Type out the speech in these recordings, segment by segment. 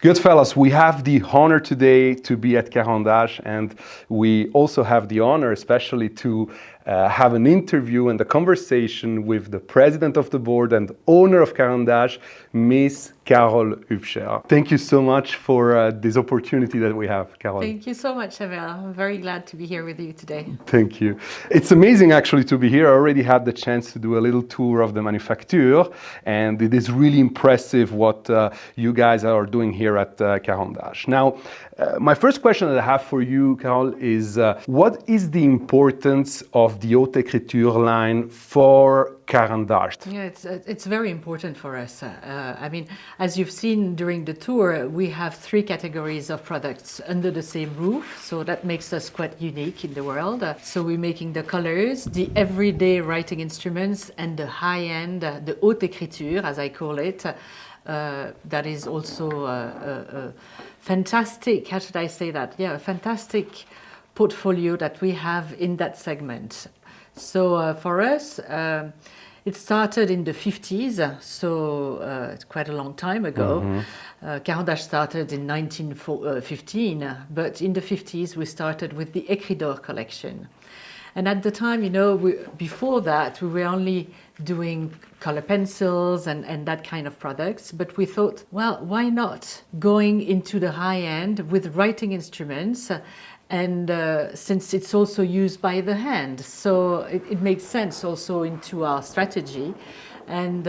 Goodfellas, we have the honor today to be at Caran, and we also have the honor especially to have an interview and a conversation with the president of the board and owner of Caran, Miss Carole Hübscher. Thank you so much for this opportunity that we have, Carole. Thank you so much, Emile. I'm very glad to be here with you today. Thank you. It's amazing actually to be here. I already had the chance to do a little tour of the manufacture, and it is really impressive what you guys are doing here at Caran. Now, my first question that I have for you, Carole, is what is the importance of the haute écriture line for Caran? Yeah, it's very important for us. I mean, as you've seen during the tour, we have 3 categories of products under the same roof, so that makes us quite unique in the world. So we're making the colors, the everyday writing instruments, and the high-end, the haute écriture, as I call it. That is also a fantastic, how should I say that? Yeah, a fantastic portfolio that we have in that segment. So for us, it started in the 50s, so it's quite a long time ago. Caran started in 1915, but in the 50s we started with the Écrit d'Or collection. And at the time, you know, before that, we were only doing color pencils and that kind of products. But we thought, well, why not going into the high end with writing instruments? And since it's also used by the hand, so it makes sense also into our strategy. And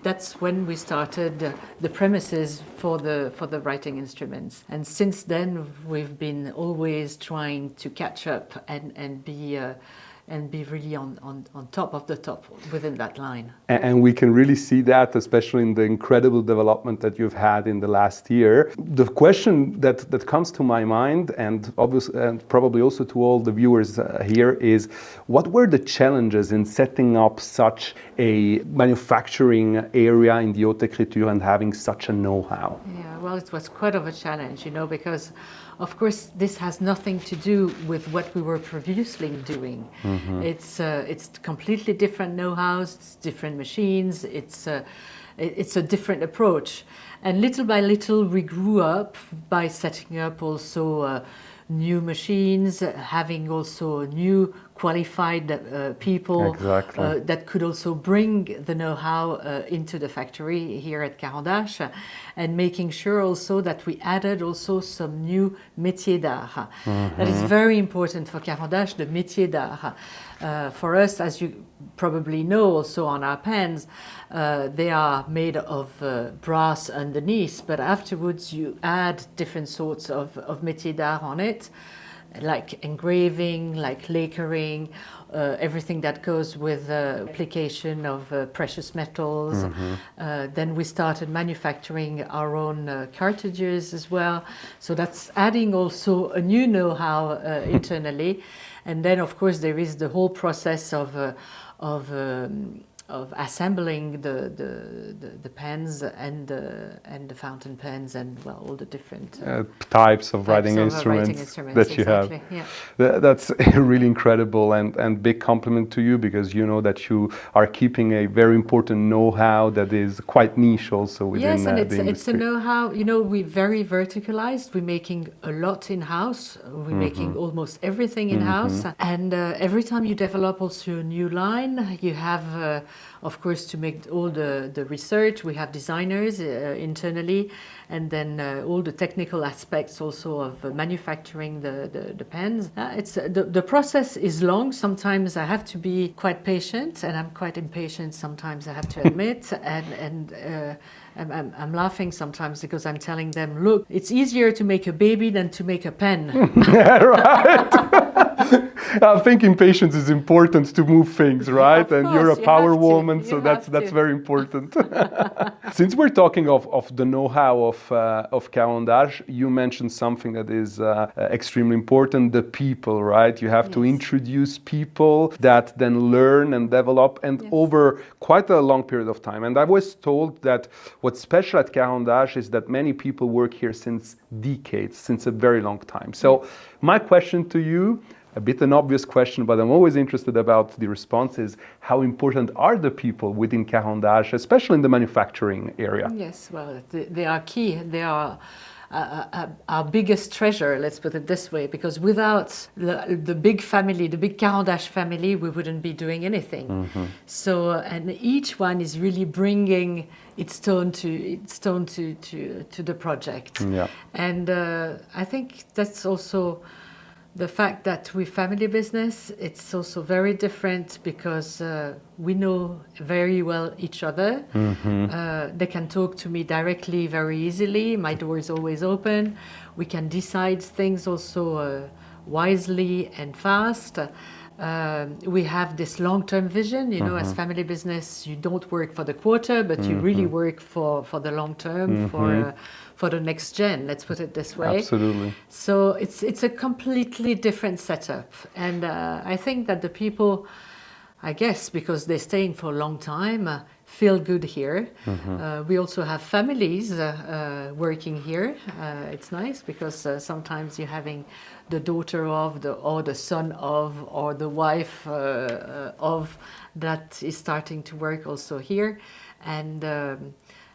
that's when we started the premises for the writing instruments. And since then, we've been always trying to catch up and be really on top of the top within that line. And we can really see that, especially in the incredible development that you've had in the last year. The question that comes to my mind, and obviously, and probably also to all the viewers here, is what were the challenges in setting up such a manufacturing area in the haute écriture and having such a know-how? Yeah, well, it was quite of a challenge, you know, because of course, this has nothing to do with what we were previously doing. It's completely different know-hows, it's different machines, it's a different approach. And little by little, we grew up by setting up also new machines, having also new qualified people that could also bring the know-how into the factory here at Caran, and making sure also that we added also some new métiers d'art. That is very important for Caran, the métiers d'art. For us, as you probably know also on our pens, they are made of brass underneath, but afterwards you add different sorts of métiers d'art on it, like engraving, like lacquering, everything that goes with application of precious metals. Then we started manufacturing our own cartridges as well. So that's adding also a new know-how internally. And then, of course, there is the whole process of assembling the pens and the fountain pens and, well, all the different types of writing instruments that you have. Yeah. That's really incredible and big compliment to you, because you know that you are keeping a very important know-how that is quite niche also within the industry. It's a know-how, you know, we're very verticalized. We're making a lot in-house. We're making almost everything in-house. And every time you develop also a new line, you have of course, to make all the research, we have designers internally, and then all the technical aspects also of manufacturing the pens. The process is long. Sometimes I have to be quite patient, and I'm quite impatient sometimes, I have to admit. I'm laughing sometimes because I'm telling them, look, it's easier to make a baby than to make a pen. Yeah, right. I think impatience is important to move things, right? Of and course, you're a power woman, so You that's very important. Since we're talking of the know-how of Caran, you mentioned something that is extremely important: the people, right? You have to introduce people that then learn and develop, and over quite a long period of time. And I was told that what's special at Caran is that many people work here since decades, since a very long time. So my question to you: a bit an obvious question, but I'm always interested about the responses. How important are the people within Caran d'Ache, especially in the manufacturing area? Yes, well, they are key. They are our biggest treasure, let's put it this way, because without the big family, the big Caran d'Ache family, we wouldn't be doing anything. Mm-hmm. So, and each one is really bringing its tone to the project. Yeah. And I think that's also the fact that we family business, it's also very different because we know very well each other. Mm-hmm. They can talk to me directly very easily. My door is always open. We can decide things also wisely and fast. We have this long-term vision, you know, as family business, you don't work for the quarter, but you really work for the long term, for the next gen, let's put it this way. Absolutely. So it's a completely different setup. And I think that the people, I guess, because they're staying for a long time, feel good here. We also have families working here. It's nice because sometimes you're having the daughter of, or the son of, or the wife of that is starting to work also here.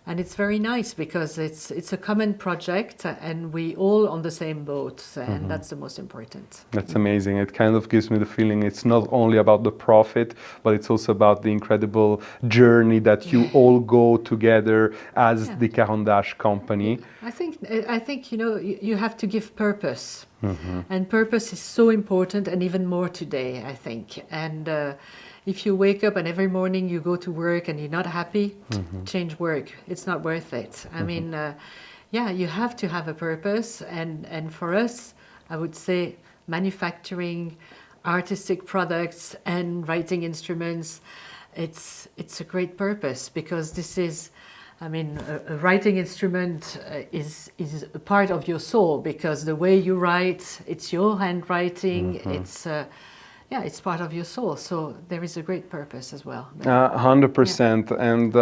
And it's very nice because it's a common project and we all on the same boat, and that's the most important. That's amazing. It kind of gives me the feeling it's not only about the profit, but it's also about the incredible journey that you all go together as the Caran d'Ache company. I think you know you have to give purpose, and purpose is so important, and even more today, I think. And if you wake up and every morning you go to work and you're not happy, change work. It's not worth it. I mean, you have to have a purpose. And for us, I would say manufacturing, artistic products and writing instruments, it's a great purpose because this is, I mean, a writing instrument is a part of your soul because the way you write, it's your handwriting, it's part of your soul. So there is a great purpose as well. 100%. And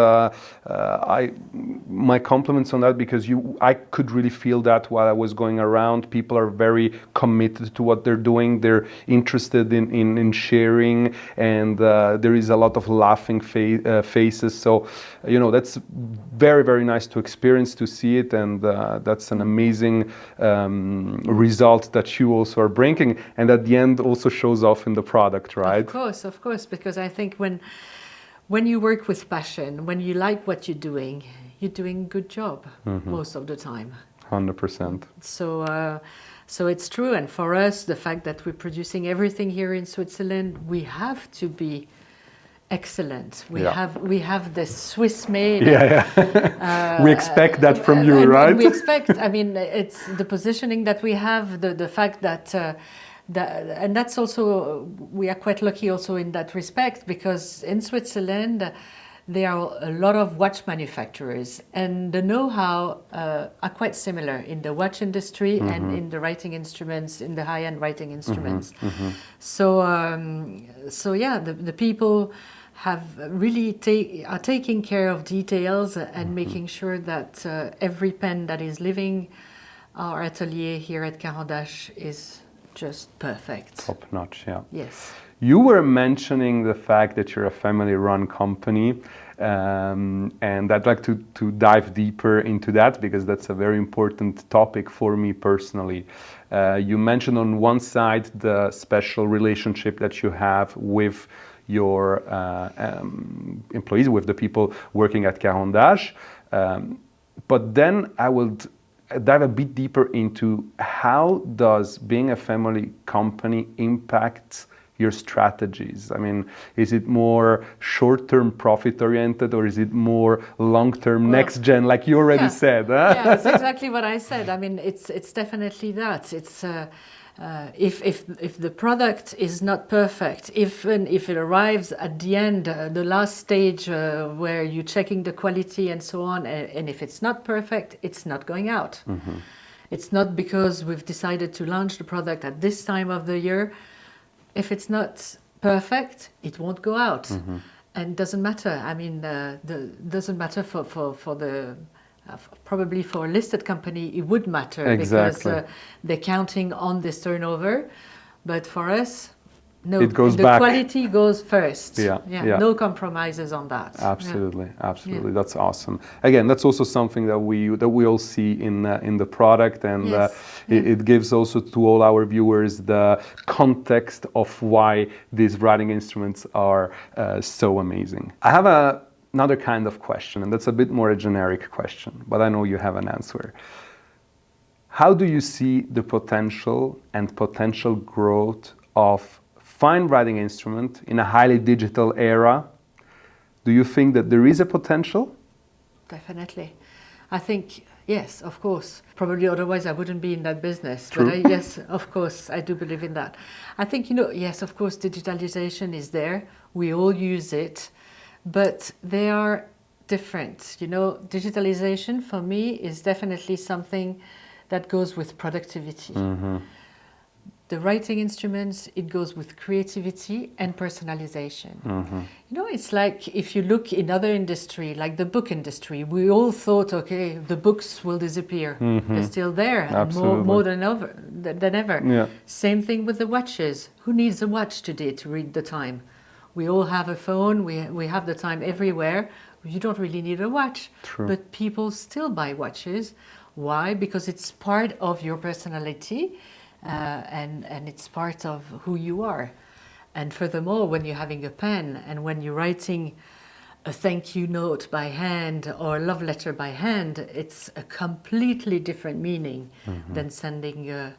my compliments on that because I could really feel that while I was going around. People are very committed to what they're doing. They're interested in sharing, and there is a lot of laughing faces. So, you know, that's very, very nice to experience, to see it. And that's an amazing result that you also are bringing. And at the end also shows off in the product, right? Of course, because I think when you work with passion, when you like what you're doing a good job most of the time. 100%. So it's true, and for us, the fact that we're producing everything here in Switzerland, we have to be excellent. We have this Swiss made. We expect that from you, right? And we expect. I mean, it's the positioning that we have, the fact that. And that's also, we are quite lucky also in that respect because in Switzerland there are a lot of watch manufacturers and the know-how are quite similar in the watch industry and in the writing instruments, in the high-end writing instruments. So the people have really are taking care of details and making sure that every pen that is leaving our atelier here at Caran d'Ache is just perfect. Top notch, yeah. Yes. You were mentioning the fact that you're a family-run company, and I'd like to dive deeper into that because that's a very important topic for me personally. You mentioned on one side the special relationship that you have with your employees, with the people working at Caran d'Ache, but then I would dive a bit deeper into how does being a family company impact your strategies? I mean, is it more short-term profit-oriented or is it more long-term next-gen, like you already said? Huh? Yeah, that's exactly what I said. I mean, it's definitely that. It's if the product is not perfect, if it arrives at the end, the last stage where you're checking the quality and so on, and if it's not perfect, it's not going out. It's not because we've decided to launch the product at this time of the year. If it's not perfect, it won't go out, and doesn't matter. I mean, doesn't matter for the. Probably for a listed company, it would matter because they're counting on this turnover. But for us, no, It goes the back. quality goes first. Yeah. No compromises on that. Absolutely. That's awesome. Again, that's also something that we all see in the product, and it gives also to all our viewers the context of why these writing instruments are so amazing. I have another kind of question, and that's a bit more a generic question, but I know you have an answer. How do you see the potential growth of fine writing instrument in a highly digital era? Do you think that there is a potential? Definitely. I think, yes, of course. Probably otherwise I wouldn't be in that business. True. But yes, of course, I do believe in that. I think, yes, of course, digitalization is there. We all use it, but they are different. Digitalization for me is definitely something that goes with productivity. The writing instruments, it goes with creativity and personalization. It's like if you look in other industry, like the book industry, we all thought, okay, the books will disappear. They're still there, and more than ever. Yeah. Same thing with the watches. Who needs a watch today to read the time? We all have a phone, we have the time everywhere. You don't really need a watch. True. But people still buy watches. Why? Because it's part of your personality. And it's part of who you are. And furthermore, when you're having a pen and when you're writing a thank you note by hand or a love letter by hand, it's a completely different meaning than sending a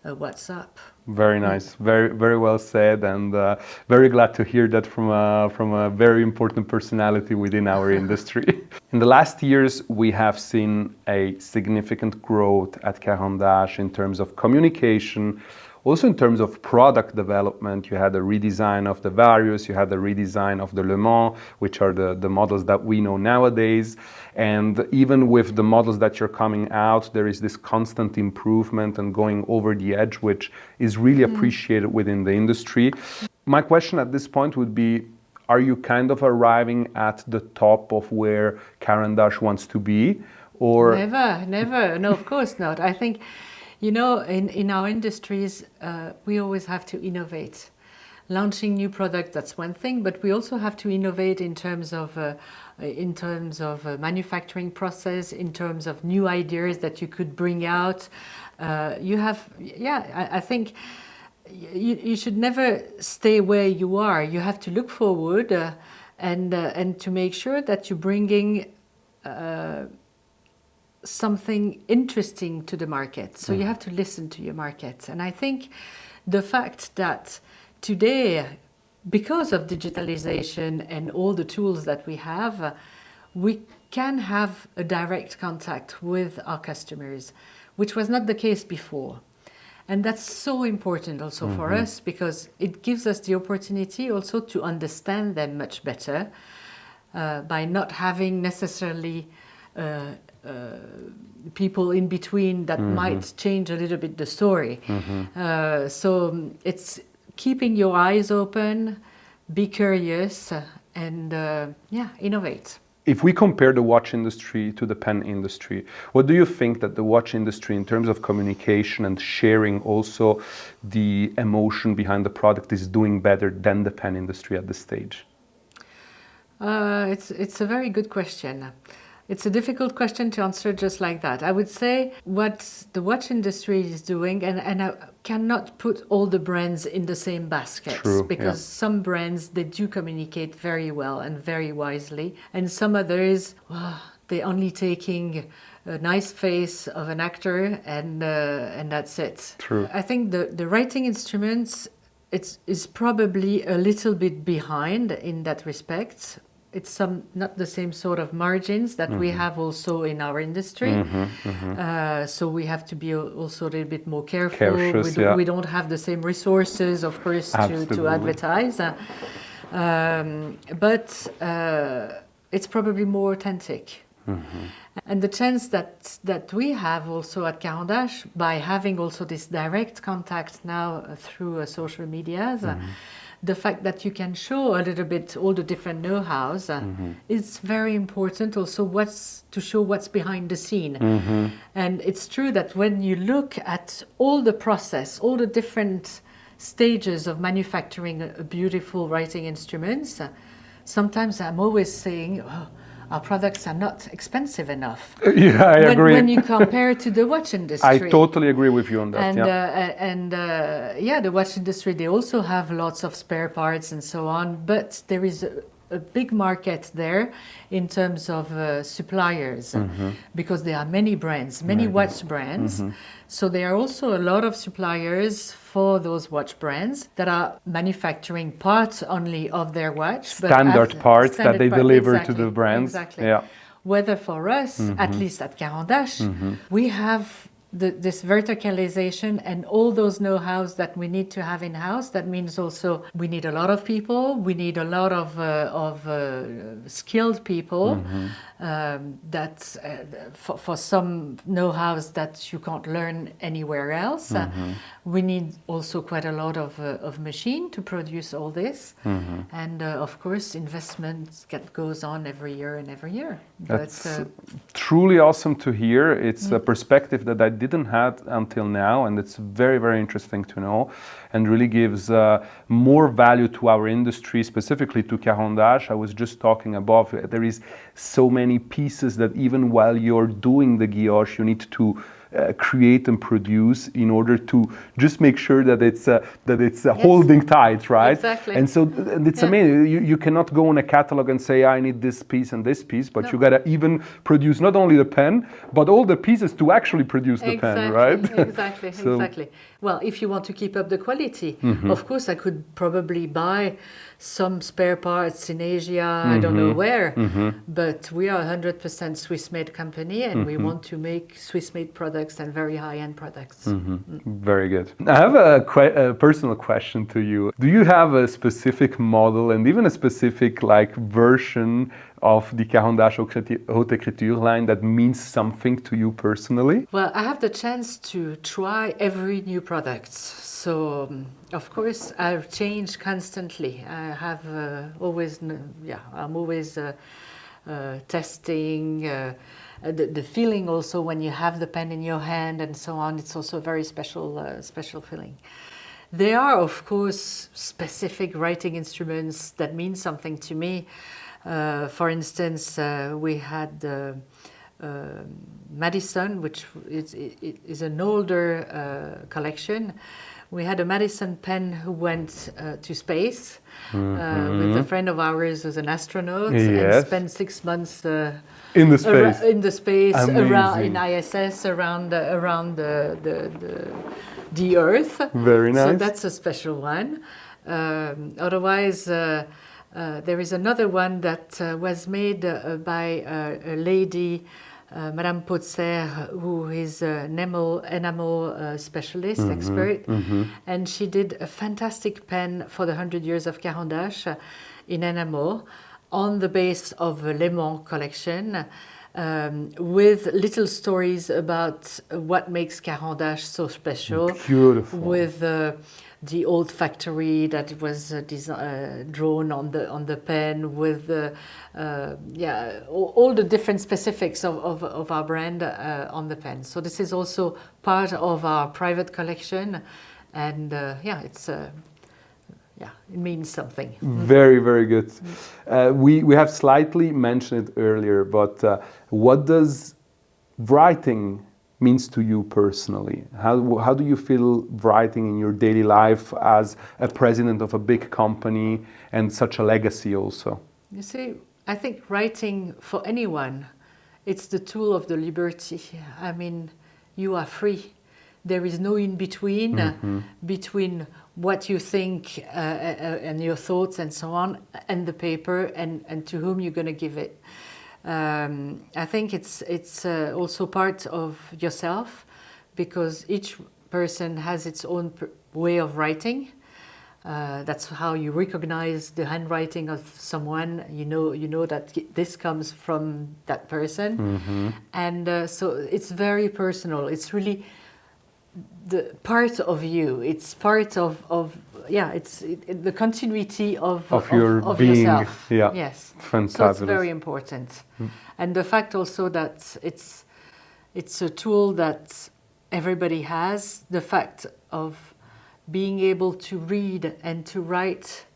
WhatsApp. Very nice, very, very well said, and very glad to hear that from a very important personality within our industry. In the last years, we have seen a significant growth at Caran in terms of communication, also in terms of product development. You had a redesign of the Varius, you had a redesign of the Le Mans, which are the models that we know nowadays. And even with the models that you're coming out, there is this constant improvement and going over the edge, which is really appreciated within the industry. My question at this point would be, are you kind of arriving at the top of where Caran d'Ache wants to be? Or Never. No, of course not. I think, in our industries, we always have to innovate. Launching new products, that's one thing, but we also have to innovate in terms of manufacturing process, in terms of new ideas that you could bring out. I think you should never stay where you are. You have to look forward and to make sure that you're bringing something interesting to the market. So you have to listen to your market. And I think the fact that today, because of digitalization and all the tools that we have, we can have a direct contact with our customers, which was not the case before. And that's so important also for us, because it gives us the opportunity also to understand them much better by not having necessarily people in between that might change a little bit the story. So it's keeping your eyes open, be curious, and innovate. If we compare the watch industry to the pen industry, what do you think that the watch industry, in terms of communication and sharing also the emotion behind the product, is doing better than the pen industry at this stage? It's a very good question. It's a difficult question to answer just like that. I would say what the watch industry is doing, and I cannot put all the brands in the same basket. True, because some brands, they do communicate very well and very wisely, and some others, they're only taking a nice face of an actor and that's it. True. I think the writing instruments, is probably a little bit behind in that respect. It's not the same sort of margins that we have also in our industry. So we have to be also a little bit more careful. We don't have the same resources, of course, to advertise. But it's probably more authentic. And the chance that we have also at Caran d'Ache, by having also this direct contact now through social medias, the fact that you can show a little bit all the different know-hows is very important also to show what's behind the scene. And it's true that when you look at all the process, all the different stages of manufacturing a beautiful writing instruments, sometimes I'm always saying, oh, our products are not expensive enough. Yeah, I agree. When you compare to the watch industry. I totally agree with you on that. The watch industry, they also have lots of spare parts and so on, but there is a big market there in terms of suppliers, because there are many brands, many watch brands. So there are also a lot of suppliers for those watch brands that are manufacturing parts only of their watch. Standard parts that they deliver to the brands. Exactly. Yeah. Whether for us, at least at Caran d'Ache, we have this verticalization and all those know-hows that we need to have in-house. That means also we need a lot of people, we need a lot of skilled people for some know-hows that you can't learn anywhere else. We need also quite a lot of machine to produce all this. And of course, investment goes on every year and every year. That's truly awesome to hear. It's a perspective that I didn't have until now, and it's very, very interesting to know, and really gives more value to our industry, specifically to Caran d'Ache. I was just talking above, there is so many pieces that even while you're doing the guilloche, you need to create and produce in order to just make sure that it's holding tight, right? Exactly. And so it's amazing. You cannot go on a catalog and say, I need this piece and this piece, but you gotta even produce not only the pen, but all the pieces to actually produce the pen, right? Exactly, exactly. Well, if you want to keep up the quality, of course, I could probably buy some spare parts in Asia, I don't know where, but we are a 100% Swiss-made company, and we want to make Swiss-made products and very high-end products. Very good. I have a personal question to you. Do you have a specific model and even a specific version of the Caran d'Ache Haute Écriture line that means something to you personally? Well, I have the chance to try every new product. So, of course, I've changed constantly. I have I'm always testing. The feeling also when you have the pen in your hand and so on, it's also a very special feeling. There are, of course, specific writing instruments that mean something to me. For instance, we had Madison, which is an older collection. We had a Madison pen who went to space with a friend of ours who's an astronaut and spent 6 months in the space around in ISS around the Earth. Very nice. So that's a special one. Otherwise, there is another one that was made by a lady, Madame Potser, who is an enamel specialist, expert, and she did a fantastic pen for the 100 years of Caran d'Ache in enamel on the base of a Le Mans collection, with little stories about what makes Caran d'Ache so special. Beautiful. With the old factory that was drawn on the pen, with all the different specifics of our brand on the pen. So this is also part of our private collection, and it means something. Very, very good. We have slightly mentioned it earlier, but what does writing means to you personally? How do you feel writing in your daily life as a president of a big company and such a legacy also? You see, I think writing for anyone, it's the tool of the liberty. I mean, you are free. There is no in-between between what you think and your thoughts and so on, and the paper, and to whom you're going to give it. I think it's also part of yourself, because each person has its own way of writing. That's how you recognize the handwriting of someone. You know that this comes from that person, and so it's very personal. It's really the part of you. It's part of the continuity of your being. yourself. Yeah. Yes. Fantastic. So it's very important. And the fact also that it's a tool that everybody has. The fact of being able to read and to write,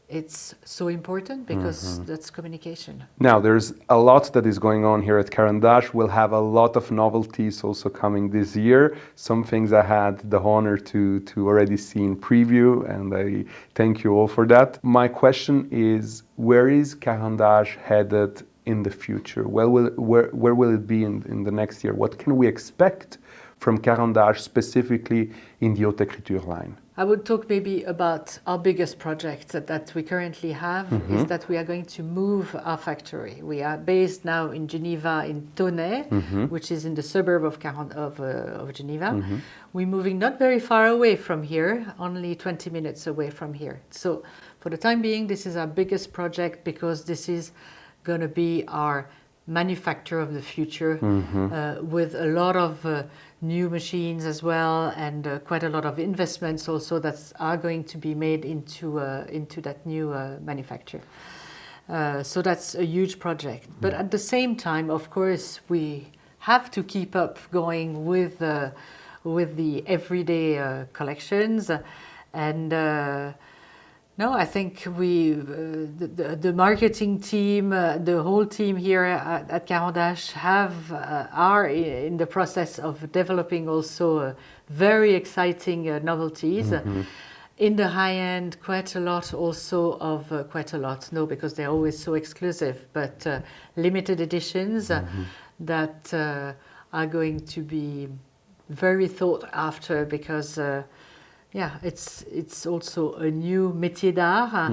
it's so important because that's communication. Now, there's a lot that is going on here at Caran d'Ache. We'll have a lot of novelties also coming this year. Some things I had the honor to already see in preview, and I thank you all for that. My question is, where is Caran d'Ache headed in the future? Where will it be in the next year? What can we expect from Caran d'Ache specifically in the haute écriture line? I would talk maybe about our biggest project that we currently have is that we are going to move our factory. We are based now in Geneva, in Tonnet, which is in the suburb of Geneva. We're moving not very far away from here, only 20 minutes away from here. So for the time being, this is our biggest project because this is going to be our manufacturer of the future with a lot of new machines as well, and quite a lot of investments also that are going to be made into that new manufacture. So that's a huge project. But at the same time, of course, we have to keep up going with the everyday collections, and no, I think the marketing team, the whole team here at Caran d'Ache are in the process of developing also very exciting novelties. In the high end, quite a lot because they're always so exclusive, but limited editions that are going to be very thought after because it's also a new métier d'art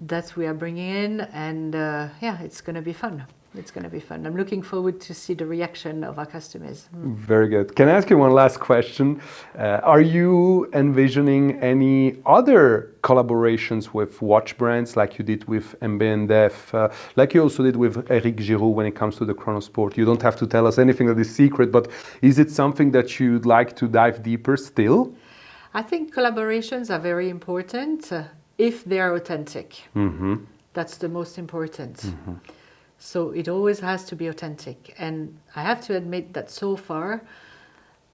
that we are bringing in, and it's going to be fun. It's going to be fun. I'm looking forward to see the reaction of our customers. Very good. Can I ask you one last question? Are you envisioning any other collaborations with watch brands like you did with MB&F, like you also did with Eric Giroux when it comes to the Chronosport? You don't have to tell us anything that is secret, but is it something that you'd like to dive deeper still? I think collaborations are very important if they are authentic. That's the most important. So it always has to be authentic. And I have to admit that so far,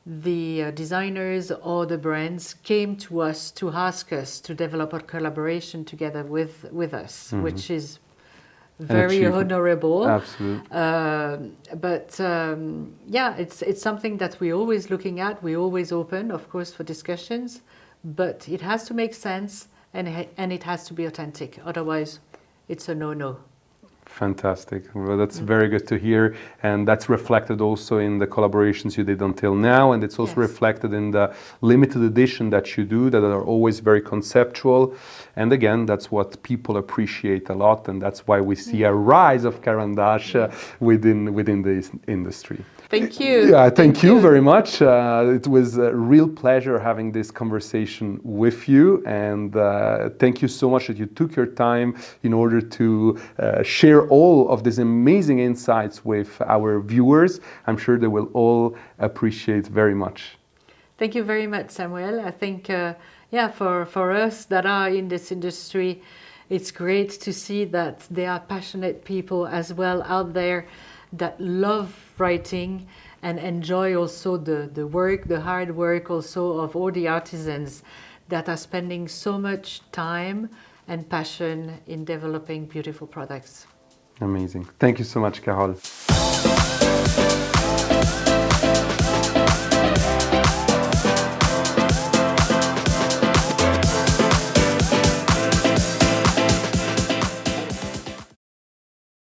the designers or the brands came to us to ask us to develop a collaboration together with us, which is very honorable. Absolutely. It's something that we're always looking at. We're always open, of course, for discussions, but it has to make sense and it has to be authentic. Otherwise, it's a no-no. Fantastic. Well, that's very good to hear, and that's reflected also in the collaborations you did until now, and it's also reflected in the limited edition that you do that are always very conceptual. And again, that's what people appreciate a lot, and that's why we see a rise of Caran d'Ache within this industry. Thank you. Yeah, thank you very much. It was a real pleasure having this conversation with you, and thank you so much that you took your time in order to share all of these amazing insights with our viewers. I'm sure they will all appreciate very much. Thank you very much, Samuel. I think, for us that are in this industry, it's great to see that there are passionate people as well out there that love writing and enjoy also the hard work also of all the artisans that are spending so much time and passion in developing beautiful products. Amazing. Thank you so much, Carole.